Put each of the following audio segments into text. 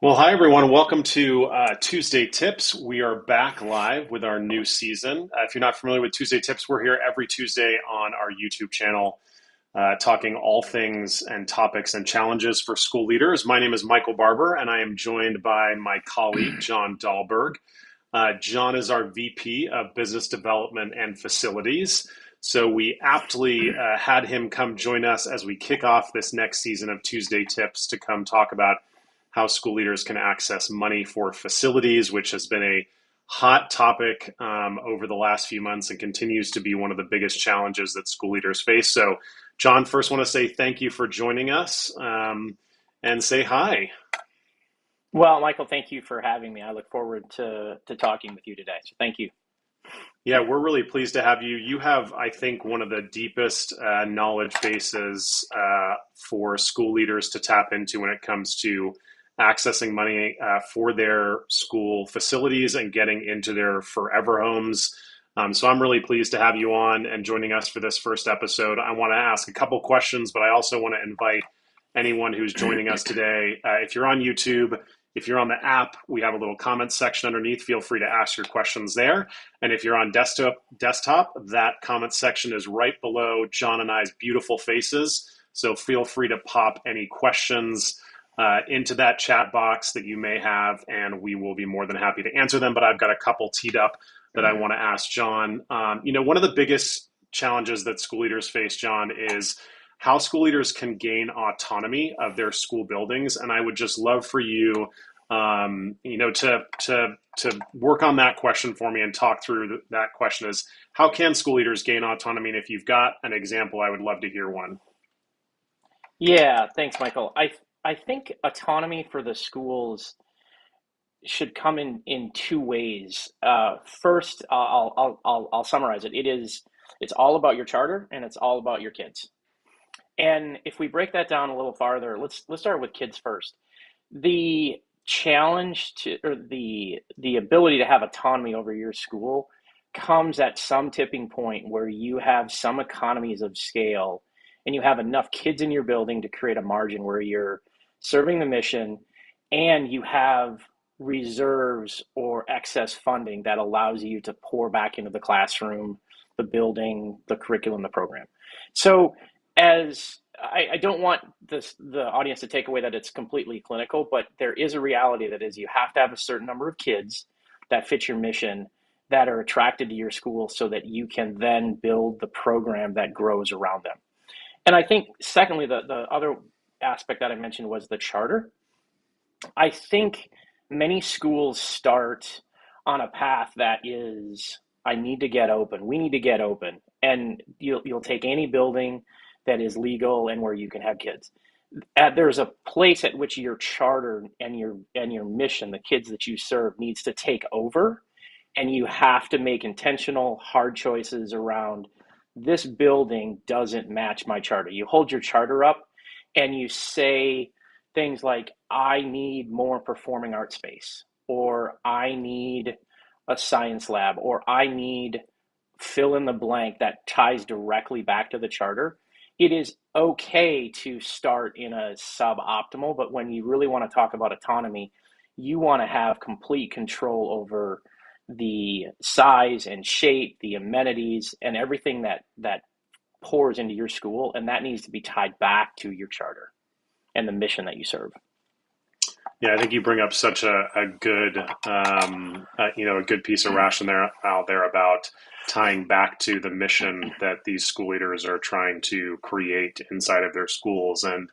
Well, hi everyone. Welcome to Tuesday Tips. We are back live with our new season. If you're not familiar with Tuesday Tips, we're here every Tuesday on our YouTube channel talking all things and topics and challenges for school leaders. My name is Michael Barber, and I am joined by my colleague, Jon Dahlberg. Jon is our VP of Business Development and Facilities. So we aptly had him come join us as we kick off this next season of Tuesday Tips to come talk about how school leaders can access money for facilities, which has been a hot topic over the last few months and continues to be one of the biggest challenges that school leaders face. So, Jon, first want to say thank you for joining us and say hi. Well, Michael, thank you for having me. I look forward to talking with you today. So thank you. Yeah, we're really pleased to have you. You have, I think, one of the deepest knowledge bases for school leaders to tap into when it comes to accessing money for their school facilities and getting into their forever homes. So I'm really pleased to have you on and joining us for this first episode. I want to ask a couple questions, but I also want to invite anyone who's joining us today. If you're on YouTube, if you're on the app, we have a little comments section underneath. Feel free to ask your questions there. And if you're on desktop, that comment section is right below Jon and I's beautiful faces. So feel free to pop any questions into that chat box that you may have, and we will be more than happy to answer them. But I've got a couple teed up that I want to ask Jon. One of the biggest challenges that school leaders face, Jon, is how school leaders can gain autonomy of their school buildings. And I would just love for you, to work on that question for me and talk through that question is how can school leaders gain autonomy? And if you've got an example, I would love to hear one. Yeah, thanks, Michael. I think autonomy for the schools should come in two ways. First, I'll summarize it. It's all about your charter and it's all about your kids. And if we break that down a little farther, let's start with kids first. The challenge to or the ability to have autonomy over your school comes at some tipping point where you have some economies of scale and you have enough kids in your building to create a margin where you're serving the mission and you have reserves or excess funding that allows you to pour back into the classroom, the building, the curriculum, the program. So as I don't want the audience to take away that it's completely clinical, but there is a reality that is you have to have a certain number of kids that fit your mission that are attracted to your school so that you can then build the program that grows around them. And I think, secondly, the other aspect that I mentioned was the charter. I think many schools start on a path that is, I need to get open. We need to get open. And you'll take any building that is legal and where you can have kids. There's a place at which your charter and your mission, the kids that you serve, needs to take over, and you have to make intentional, hard choices around this building doesn't match my charter. You hold your charter up and you say things like, I need more performing arts space, or I need a science lab, or I need fill in the blank that ties directly back to the charter. It is okay to start in a suboptimal, but when you really want to talk about autonomy, you want to have complete control over the size and shape, the amenities, and everything that pours into your school, and that needs to be tied back to your charter and the mission that you serve. Yeah, I think you bring up such a good, a good piece of rationale out there about tying back to the mission that these school leaders are trying to create inside of their schools. And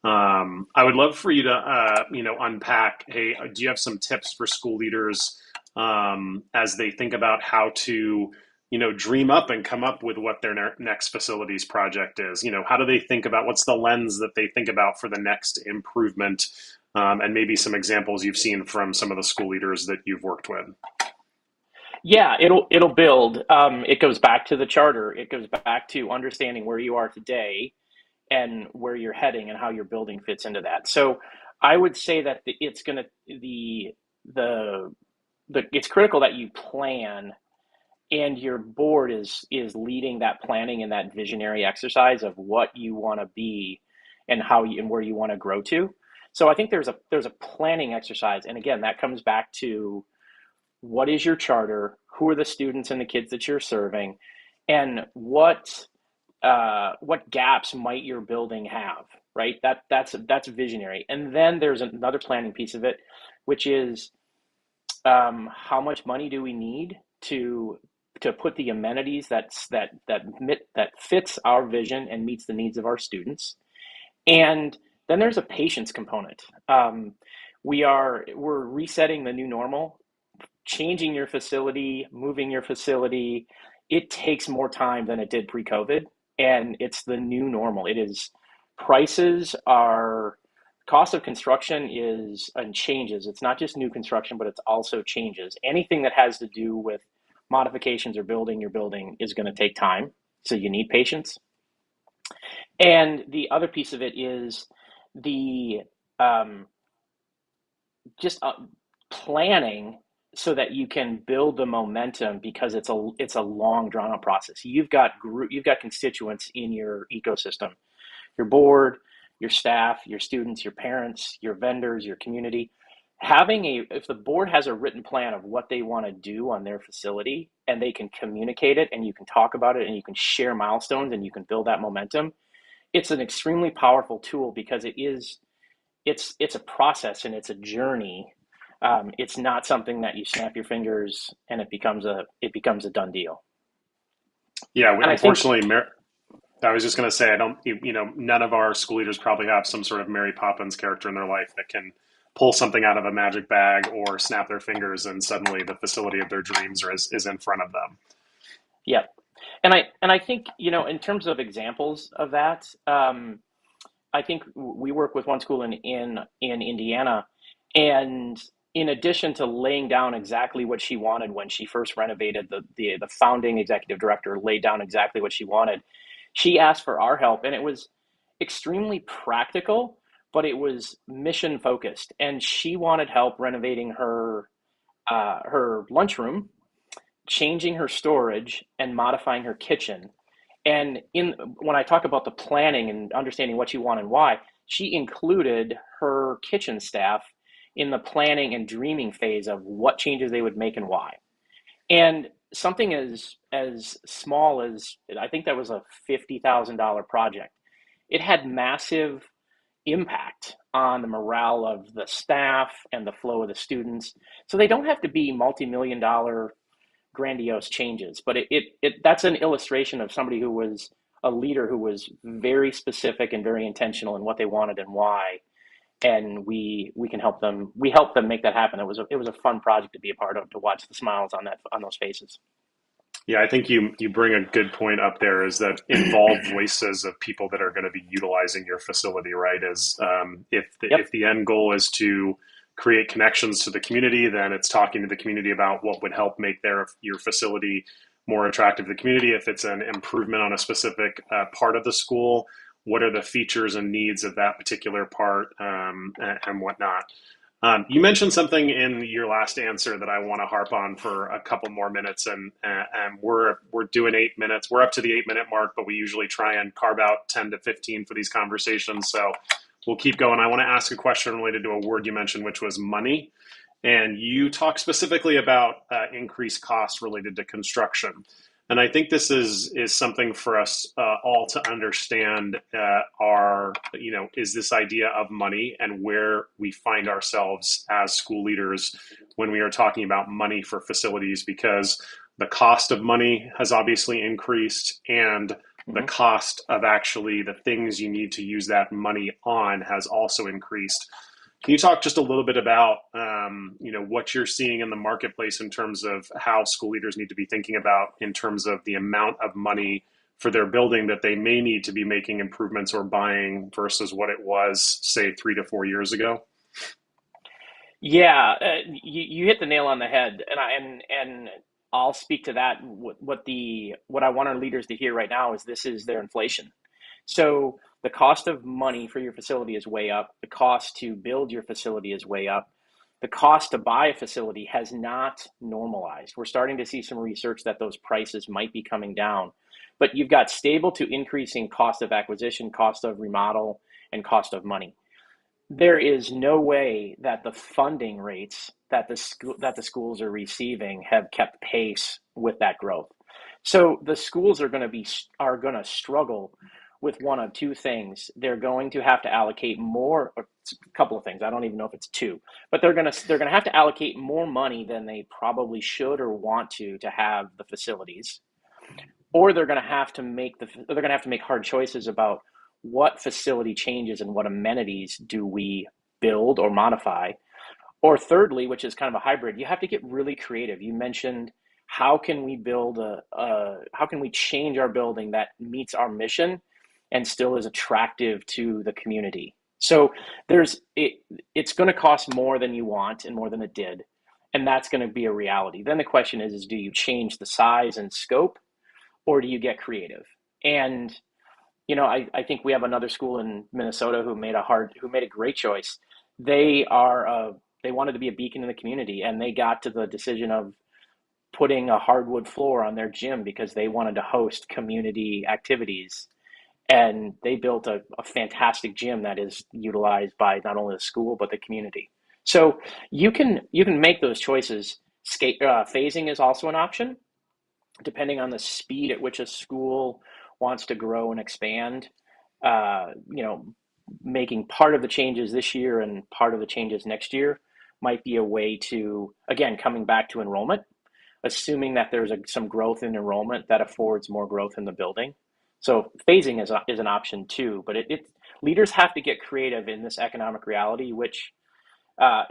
I would love for you to, unpack. Hey, do you have some tips for school leaders as they think about how to, dream up and come up with what their next facilities project is? How do they think about what's the lens that they think about for the next improvement? And maybe some examples you've seen from some of the school leaders that you've worked with. Yeah, it'll build. It goes back to the charter. It goes back to understanding where you are today and where you're heading and how your building fits into that. So I would say that the it's critical that you plan and your board is leading that planning and that visionary exercise of what you want to be and how you and where you want to grow to. So I think there's a planning exercise, and again, that comes back to what is your charter, who are the students and the kids that you're serving, and what gaps might your building have, right? That's visionary. And then there's another planning piece of it, which is how much money do we need to put the amenities that fits our vision and meets the needs of our students. And then there's a patience component. We're resetting the new normal, changing your facility, moving your facility. It takes more time than it did pre-COVID, and it's the new normal. It is prices are cost of construction is and changes. It's not just new construction, but it's also changes. Anything that has to do with modifications or building your building is going to take time. So you need patience. And the other piece of it is the um, just planning so that you can build the momentum because it's a long drawn out process. You've got constituents in your ecosystem, your board, your staff, your students, your parents, your vendors, your community. If the board has a written plan of what they want to do on their facility and they can communicate it and you can talk about it and you can share milestones and you can build that momentum, it's an extremely powerful tool because it's a process and it's a journey. It's not something that you snap your fingers and it becomes a done deal. Yeah, And I think unfortunately, I was just going to say, I don't, none of our school leaders probably have some sort of Mary Poppins character in their life that can pull something out of a magic bag or snap their fingers and suddenly the facility of their dreams is in front of them. yeah, and I think in terms of examples of that, I think we work with one school in Indiana, and in addition to laying down exactly what she wanted when she first renovated, the founding executive director laid down exactly what she wanted. She asked for our help, and it was extremely practical, but it was mission focused. And she wanted help renovating her lunchroom, changing her storage, and modifying her kitchen. And in when I talk about the planning and understanding what you want and why, she included her kitchen staff in the planning and dreaming phase of what changes they would make and why. And something as small as I think that was a $50,000 project. It had massive impact on the morale of the staff and the flow of the students. So they don't have to be multi-million dollar grandiose changes, but that's an illustration of somebody who was a leader who was very specific and very intentional in what they wanted and why. And we can help them. We help them make that happen. It was a fun project to be a part of, to watch the smiles on those faces. Yeah, I think you bring a good point up there is that involved voices of people that are going to be utilizing your facility, right? Is if Yep. the end goal is to create connections to the community, then it's talking to the community about what would help make your facility more attractive to the community. If it's an improvement on a specific part of the school, what are the features and needs of that particular part, and whatnot. You mentioned something in your last answer that I want to harp on for a couple more minutes, and we're doing 8 minutes. We're up to the 8 minute mark, but we usually try and carve out 10 to 15 for these conversations. So we'll keep going. I want to ask a question related to a word you mentioned, which was money, and you talk specifically about increased costs related to construction. And I think this is something for us all to understand. Is this idea of money and where we find ourselves as school leaders when we are talking about money for facilities, because the cost of money has obviously increased, and the Hmm. cost of actually the things you need to use that money on has also increased. Can you talk just a little bit about what you're seeing in the marketplace in terms of how school leaders need to be thinking about in terms of the amount of money for their building that they may need to be making improvements or buying versus what it was, say, 3 to 4 years ago? Yeah, you hit the nail on the head, and I'll speak to that. What I want our leaders to hear right now is this is their inflation. So the cost of money for your facility is way up. The cost to build your facility is way up. The cost to buy a facility has not normalized. We're starting to see some research that those prices might be coming down, but you've got stable to increasing cost of acquisition, cost of remodel, and cost of money. there is no way that the funding rates that the schools are receiving have kept pace with that growth. So the schools are going to struggle with one of two things. They're going to have to allocate more, a couple of things. I don't even know if it's two, but they're going to have to allocate more money than they probably should or want to have the facilities, or they're going to have to make hard choices about what facility changes and what amenities do we build or modify. Or thirdly, which is kind of a hybrid, you have to get really creative. You mentioned how can we how can we change our building that meets our mission and still is attractive to the community. So it's going to cost more than you want and more than it did, and that's going to be a reality. Then the question is do you change the size and scope, or do you get creative? And I think we have another school in Minnesota who made a great choice. They wanted to be a beacon in the community, and they got to the decision of putting a hardwood floor on their gym because they wanted to host community activities. And they built a fantastic gym that is utilized by not only the school but the community. So you can make those choices. Phasing is also an option, depending on the speed at which a school wants to grow and expand. Uh, you know, Making part of the changes this year and part of the changes next year might be a way to, again, coming back to enrollment, assuming that there's some growth in enrollment that affords more growth in the building. So phasing is an option too, but leaders have to get creative in this economic reality, which uh,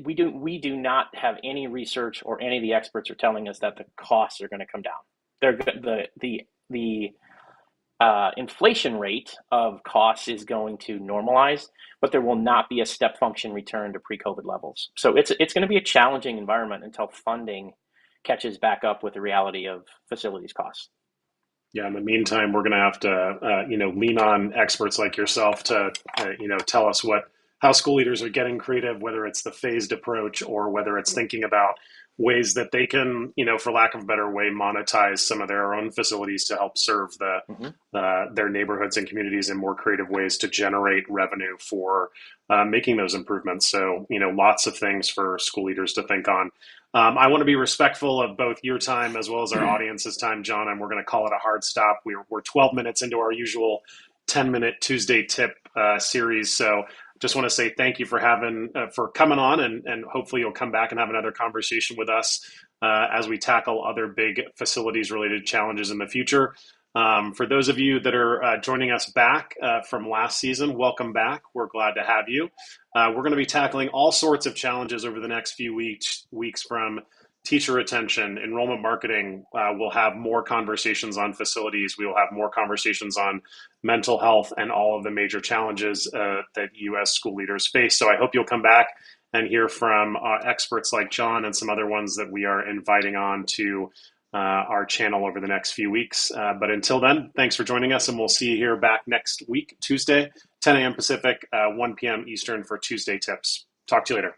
we do not have any research or any of the experts are telling us that the costs are going to come down. The inflation rate of costs is going to normalize, but there will not be a step function return to pre-COVID levels. So it's going to be a challenging environment until funding catches back up with the reality of facilities costs. Yeah, in the meantime, we're going to have to, lean on experts like yourself to, tell us how school leaders are getting creative, whether it's the phased approach or whether it's thinking about ways that they can, for lack of a better way, monetize some of their own facilities to help serve Mhm. their neighborhoods and communities in more creative ways to generate revenue for making those improvements. So, lots of things for school leaders to think on. I want to be respectful of both your time as well as our audience's time, John, and we're going to call it a hard stop. We're 12 minutes into our usual 10-minute Tuesday tip series. So just want to say thank you for coming on, and hopefully you'll come back and have another conversation with us as we tackle other big facilities related challenges in the future. For those of you that are joining us back from last season, welcome back. We're glad to have you. We're going to be tackling all sorts of challenges over the next few weeks from teacher retention, enrollment marketing. We'll have more conversations on facilities. We will have more conversations on mental health and all of the major challenges that you as school leaders face. So I hope you'll come back and hear from experts like John and some other ones that we are inviting on to our channel over the next few weeks. But until then, thanks for joining us, and we'll see you here back next week, Tuesday, 10 a.m. Pacific, 1 p.m. Eastern for Tuesday Tips. Talk to you later.